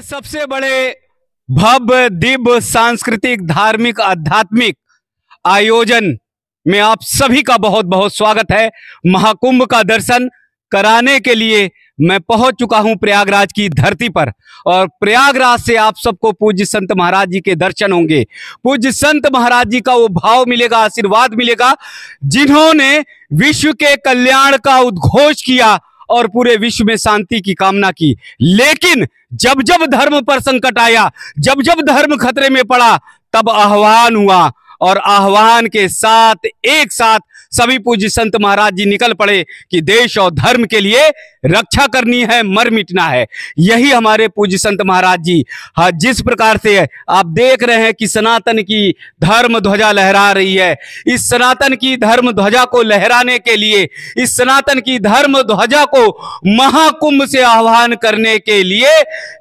के सबसे बड़े भव्य दिव्य सांस्कृतिक धार्मिक आध्यात्मिक आयोजन में आप सभी का बहुत बहुत स्वागत है। महाकुंभ का दर्शन कराने के लिए मैं पहुंच चुका हूं प्रयागराज की धरती पर और प्रयागराज से आप सबको पूज्य संत महाराज जी के दर्शन होंगे। पूज्य संत महाराज जी का वो भाव मिलेगा, आशीर्वाद मिलेगा, जिन्होंने विश्व के कल्याण का उद्घोष किया और पूरे विश्व में शांति की कामना की। लेकिन जब जब धर्म पर संकट आया, जब जब धर्म खतरे में पड़ा, तब आह्वान हुआ और आह्वान के साथ एक साथ सभी पूज्य संत महाराज जी निकल पड़े कि देश और धर्म के लिए रक्षा करनी है, मर मिटना है। यही हमारे पूज्य संत महाराज जी जिस प्रकार से आप देख रहे हैं कि सनातन की धर्म ध्वजा लहरा रही है, इस सनातन की धर्म ध्वजा को लहराने के लिए, इस सनातन की धर्म ध्वजा को महाकुंभ से आह्वान करने के लिए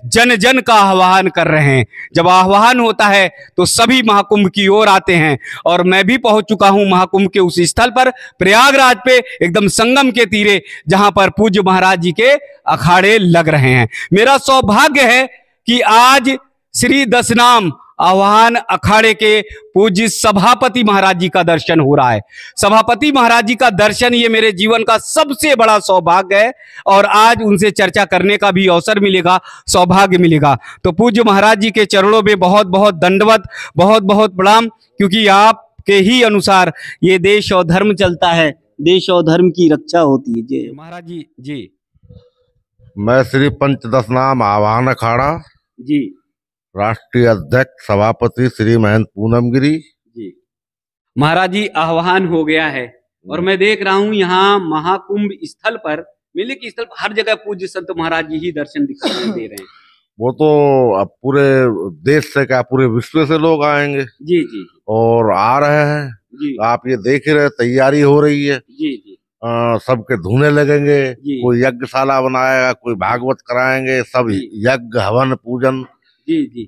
जन जन का आह्वान कर रहे हैं। जब आह्वान होता है तो सभी महाकुंभ की ओर आते हैं और मैं भी पहुंच चुका हूं महाकुंभ के उस स्थल पर, प्रयागराज पे एकदम संगम के तीरे, जहां पर पूज्य महाराज जी के अखाड़े लग रहे हैं। मेरा सौभाग्य है कि आज श्री दशनाम आह्वान अखाड़े के पूज्य सभापति महाराज जी का दर्शन हो रहा है। सभापति महाराज जी का दर्शन ये मेरे जीवन का सबसे बड़ा सौभाग्य है और आज उनसे चर्चा करने का भी अवसर मिलेगा, सौभाग्य मिलेगा। तो पूज्य महाराज जी के चरणों में बहुत बहुत दंडवत, बहुत बहुत प्रणाम, क्योंकि आपके ही अनुसार ये देश और धर्म चलता है, देश और धर्म की रक्षा होती है। जय महाराज जी। जी मैं श्री पंचदशनाम आह्वान अखाड़ा जी राष्ट्रीय अध्यक्ष सभापति श्री महंत पूनम गिरी जी। महाराज जी आह्वान हो गया है और मैं देख रहा हूं यहाँ महाकुंभ स्थल पर, मेले के स्थल पर हर जगह पूज्य संत महाराज जी ही दर्शन दिखाई दे रहे हैं। वो तो अब पूरे देश से क्या पूरे विश्व से लोग आएंगे जी जी और आ रहे हैं जी। आप ये देख ही रहे, तैयारी हो रही है जी जी सबके धूने लगेंगे, जी। कोई यज्ञशाला बनाएगा, कोई भागवत कराएंगे, सब यज्ञ हवन पूजन जी जी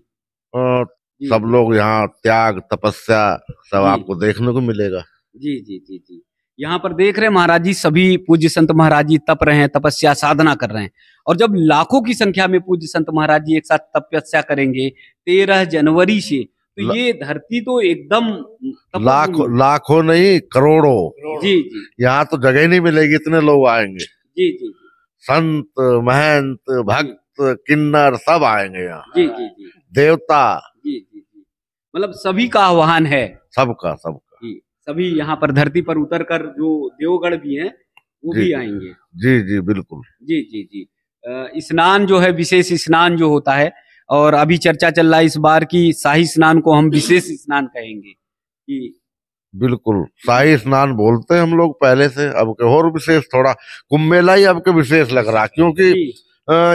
सब लोग यहाँ त्याग तपस्या सब जी। आपको देखने को मिलेगा। जी जी जी जी। यहाँ पर देख रहे हैं महाराज जी, सभी पूज्य संत महाराज जी तप रहे हैं, तपस्या साधना कर रहे हैं। और जब लाखों की संख्या में पूज्य संत महाराज जी एक साथ तपस्या करेंगे 13 जनवरी से, तो ये धरती तो एकदम लाखों नहीं करोड़ों। जी जी। यहाँ तो जगह ही नहीं मिलेगी, इतने लोग आएंगे। जी जी। संत महंत भक्त किन्नर सब आएंगे यहाँ। जी जी जी। देवता। जी जी जी। मतलब सभी का आह्वान है, सबका जी। सभी यहाँ पर धरती पर उतरकर जो देवगढ़ भी हैं वो भी आएंगे। जी जी बिल्कुल। जी जी जी। स्नान जो है, विशेष स्नान जो होता है, और अभी चर्चा चल रहा है इस बार की शाही स्नान को हम विशेष स्नान कहेंगे कि बिल्कुल शाही स्नान बोलते हैं हम लोग पहले से, अब के और विशेष थोड़ा कुंभ मेला ही अब के विशेष लग रहा, क्योंकि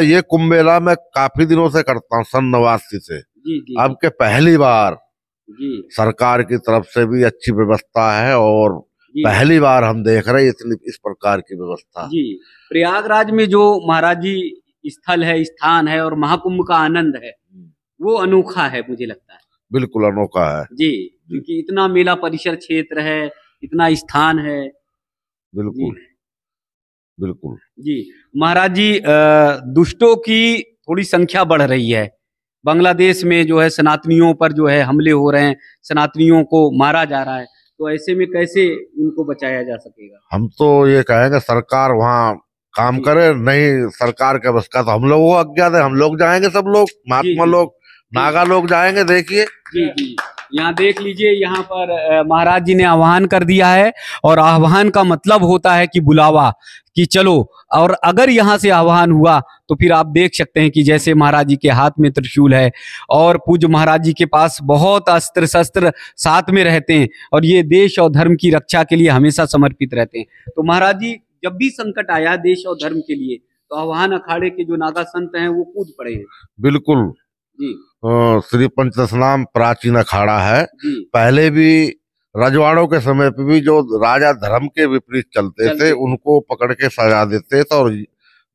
ये कुंभ मेला मैं काफी दिनों से करता हूँ, सन 89 से। जी जी। अब के पहली बार जी सरकार की तरफ से भी अच्छी व्यवस्था है और पहली बार हम देख रहे हैं इस प्रकार की व्यवस्था। जी। प्रयागराज में जो महाराज जी स्थल है, स्थान है और महाकुंभ का आनंद है, वो अनोखा है मुझे लगता है। बिल्कुल अनोखा है जी, क्योंकि इतना मेला परिसर क्षेत्र है, इतना स्थान है। बिल्कुल बिल्कुल जी। महाराज जी, दुष्टों की थोड़ी संख्या बढ़ रही है, बांग्लादेश में जो है सनातनियों पर जो है हमले हो रहे हैं, सनातनियों को मारा जा रहा है, तो ऐसे में कैसे उनको बचाया जा सकेगा? हम तो ये कहेंगे सरकार वहाँ काम करे, नहीं सरकार के बस का तो हम लोगों को अज्ञात है। हम लोग जाएंगे, सब लोग महात्मा लोग, नागा लोग जाएंगे। देखिए जी जी, यहाँ देख लीजिए, यहाँ पर महाराज जी ने आह्वान कर दिया है और आह्वान का मतलब होता है कि बुलावा, कि चलो। और अगर यहाँ से आह्वान हुआ तो फिर आप देख सकते हैं कि जैसे महाराज जी के हाथ में त्रिशूल है और पूज्य महाराज जी के पास बहुत अस्त्र शस्त्र साथ में रहते हैं और ये देश और धर्म की रक्षा के लिए हमेशा समर्पित रहते हैं। तो महाराज जी जब भी संकट आया देश और धर्म के लिए, तो आह्वान अखाड़े के जो नागा संत हैं वो कूद पड़े हैं। बिल्कुल जी। श्री पंचदशनाम प्राचीन अखाड़ा है। पहले भी रजवाड़ों के समय पे भी जो राजा धर्म के विपरीत चलते थे उनको पकड़ के सजा देते थे और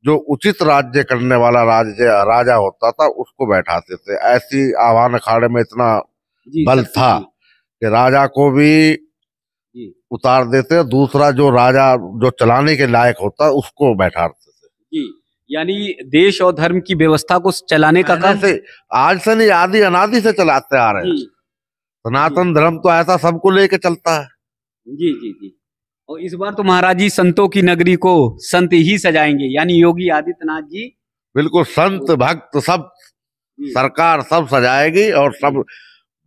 जो उचित राज्य करने वाला राजा होता था उसको बैठाते थे। ऐसी आह्वान अखाड़े में इतना बल था कि राजा को भी उतार देते, दूसरा जो राजा जो चलाने के लायक होता उसको बैठाते थे। जी। यानी देश और धर्म की व्यवस्था को चलाने का काम से आज से नहीं, आदि अनादि से चलाते आ रहे हैं। सनातन धर्म तो ऐसा सबको लेके चलता है। जी जी जी। और इस बार तो महाराज जी संतों की नगरी को संत ही सजाएंगे, यानी योगी आदित्यनाथ जी। बिल्कुल, संत भक्त सब सरकार सब सजाएगी, और सब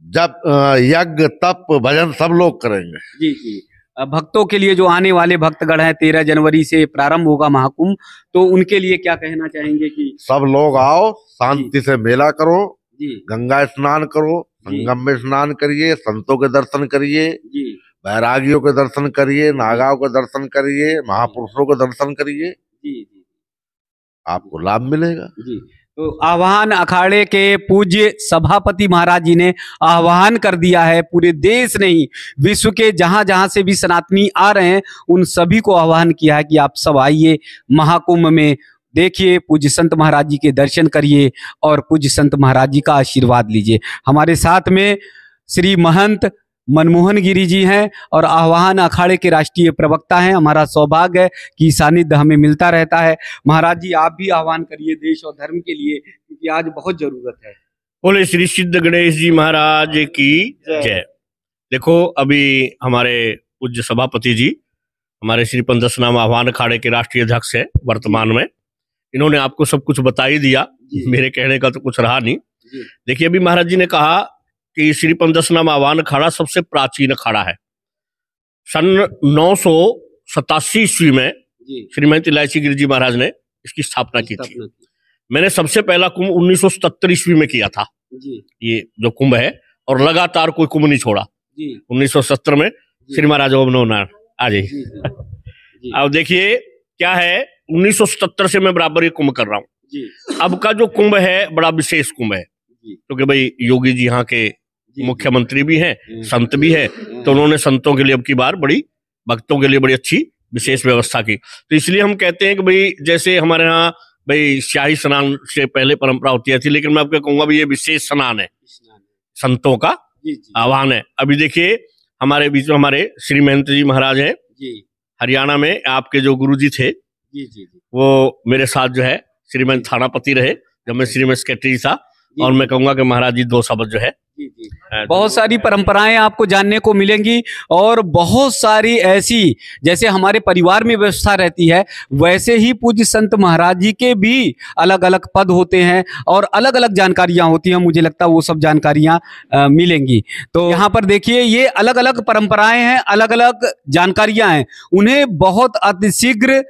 जब यज्ञ तप भजन सब लोग करेंगे। जी जी। भक्तों के लिए, जो आने वाले भक्तगण हैं, 13 जनवरी से प्रारंभ होगा महाकुंभ, तो उनके लिए क्या कहना चाहेंगे? कि सब लोग आओ, शांति से मेला करो, जी, गंगा स्नान करो, संगम में स्नान करिए, संतों के दर्शन करिए, बैरागियों के दर्शन करिए, नागाओं के दर्शन करिए, महापुरुषों के दर्शन करिए। जी जी, आपको लाभ मिलेगा। जी। तो आह्वान अखाड़े के पूज्य सभापति महाराज जी ने आह्वान कर दिया है, पूरे देश नहीं विश्व के जहां जहां से भी सनातनी आ रहे हैं उन सभी को आह्वान किया है कि आप सब आइए महाकुंभ में, देखिए पूज्य संत महाराज जी के दर्शन करिए और पूज्य संत महाराज जी का आशीर्वाद लीजिए। हमारे साथ में श्री महंत मनमोहन गिरी जी हैं और आह्वान अखाड़े के राष्ट्रीय प्रवक्ता हैं। हमारा सौभाग्य है कि सानिध्य हमें मिलता रहता है। महाराज जी, आप भी आह्वान करिए देश और धर्म के लिए, क्योंकि आज बहुत जरूरत है। बोले श्री सिद्ध गणेश जी महाराज की जय। देखो, अभी हमारे पूज्य सभापति जी, हमारे श्री पंचदशनाम आह्वान अखाड़े के राष्ट्रीय अध्यक्ष है वर्तमान में, इन्होंने आपको सब कुछ बता ही दिया, मेरे कहने का तो कुछ रहा नहीं। देखिए, अभी महाराज जी ने कहा कि श्री पंचदशनाम आह्वान अखाड़ा सबसे प्राचीन अखाड़ा है। सन 987 ईस्वी में श्रीमती इलायची गिरी जी महाराज ने इसकी स्थापना की थी। मैंने सबसे पहला कुंभ 1977 ईस्वी में किया था ये जो कुंभ है, और लगातार कोई कुंभ नहीं छोड़ा। 1970 में श्री महाराज ओम आ जाइए। अब देखिए क्या है, 1977 से मैं बराबर ये कुंभ कर रहा हूँ। अब का जो कुंभ है बड़ा विशेष कुंभ है, क्योंकि भाई योगी जी यहाँ के मुख्यमंत्री भी हैं, संत भी है, तो उन्होंने संतों के लिए अब की बार बड़ी, भक्तों के लिए बड़ी अच्छी विशेष व्यवस्था की। तो इसलिए हम कहते हैं कि भाई जैसे हमारे यहाँ भाई शाही स्नान से पहले परंपरा होती थी, लेकिन मैं आपको कहूंगा भाई ये विशेष स्नान है, संतों का आह्वान है। अभी देखिए हमारे बीच में हमारे श्री महंत जी महाराज हैं, हरियाणा में आपके जो गुरु जी थे, वो मेरे साथ जो है श्रीमंत थानापति रहे जब मैं श्रीमंत सेक्रेटरी था, और मैं कहूंगा कि महाराज जी 2 शब्द जो है। बहुत सारी परंपराएं आपको जानने को मिलेंगी, और बहुत सारी ऐसी, जैसे हमारे परिवार में व्यवस्था रहती है, वैसे ही पूज्य संत महाराज जी के भी अलग अलग पद होते हैं और अलग अलग जानकारियां होती हैं। मुझे लगता है वो सब जानकारियां मिलेंगी। तो यहाँ पर देखिए, ये अलग अलग परंपराएं हैं, अलग अलग जानकारियां हैं, उन्हें बहुत अतिशीघ्र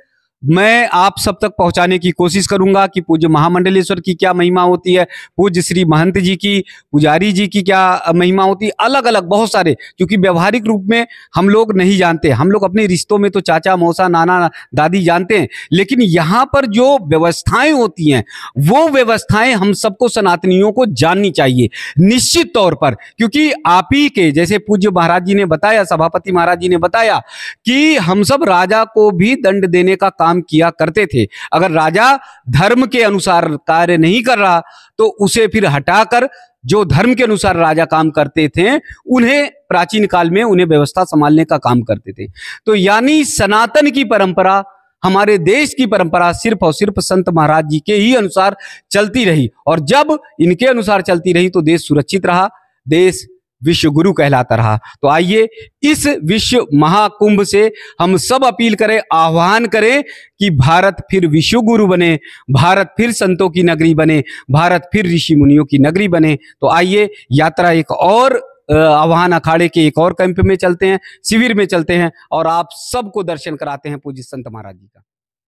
मैं आप सब तक पहुंचाने की कोशिश करूंगा कि पूज्य महामंडलेश्वर की क्या महिमा होती है, पूज्य श्री महंत जी की, पुजारी जी की क्या महिमा होती है, अलग अलग बहुत सारे, क्योंकि व्यवहारिक रूप में हम लोग नहीं जानते। हम लोग अपने रिश्तों में तो चाचा मौसा नाना दादी जानते हैं, लेकिन यहाँ पर जो व्यवस्थाएं होती हैं वो व्यवस्थाएं हम सबको सनातनियों को जाननी चाहिए निश्चित तौर पर, क्योंकि आप ही के जैसे पूज्य महाराज जी ने बताया, सभापति महाराज जी ने बताया कि हम सब राजा को भी दंड देने का काम किया करते थे। अगर राजा धर्म के अनुसार कार्य नहीं कर रहा तो उसे फिर हटाकर जो धर्म के अनुसार राजा काम करते थे उन्हें प्राचीन काल में उन्हें व्यवस्था संभालने का काम करते थे। तो यानी सनातन की परंपरा, हमारे देश की परंपरा सिर्फ और सिर्फ संत महाराज जी के ही अनुसार चलती रही, और जब इनके अनुसार चलती रही तो देश सुरक्षित रहा, देश विश्व गुरु कहलाता रहा। तो आइए इस विश्व महाकुंभ से हम सब अपील करें, आह्वान करें कि भारत फिर विश्व गुरु बने, भारत फिर संतों की नगरी बने, भारत फिर ऋषि मुनियों की नगरी बने। तो आइए यात्रा एक और आह्वान अखाड़े के एक और कैंप में चलते हैं, शिविर में चलते हैं, और आप सबको दर्शन कराते हैं पूज्य संत महाराज जी का।